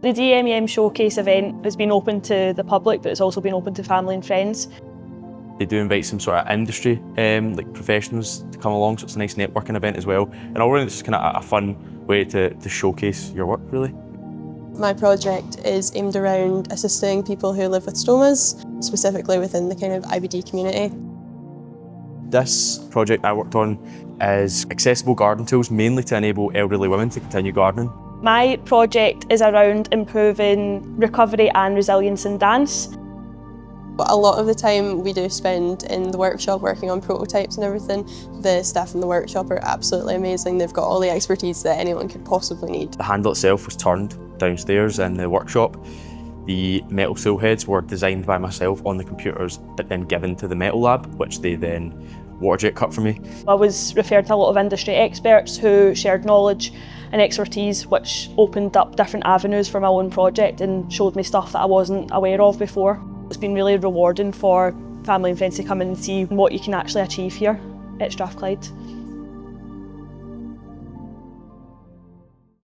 The DMEM Showcase event has been open to the public, but it's also been open to family and friends. They do invite some sort of industry, like professionals to come along, so it's a nice networking event as well. And overall, it's just kind of a fun way to showcase your work, really. My project is aimed around assisting people who live with stomas, specifically within the kind of IBD community. This project I worked on is accessible garden tools, mainly to enable elderly women to continue gardening. My project is around improving recovery and resilience in dance. A lot of the time we do spend in the workshop working on prototypes and everything. The staff in the workshop are absolutely amazing. They've got all the expertise that anyone could possibly need. The handle itself was turned downstairs in the workshop. The metal sill heads were designed by myself on the computers, but then given to the metal lab, which they then waterjet cut for me. I was referred to a lot of industry experts who shared knowledge and expertise, which opened up different avenues for my own project and showed me stuff that I wasn't aware of before. It's been really rewarding for family and friends to come in and see what you can actually achieve here at Strathclyde.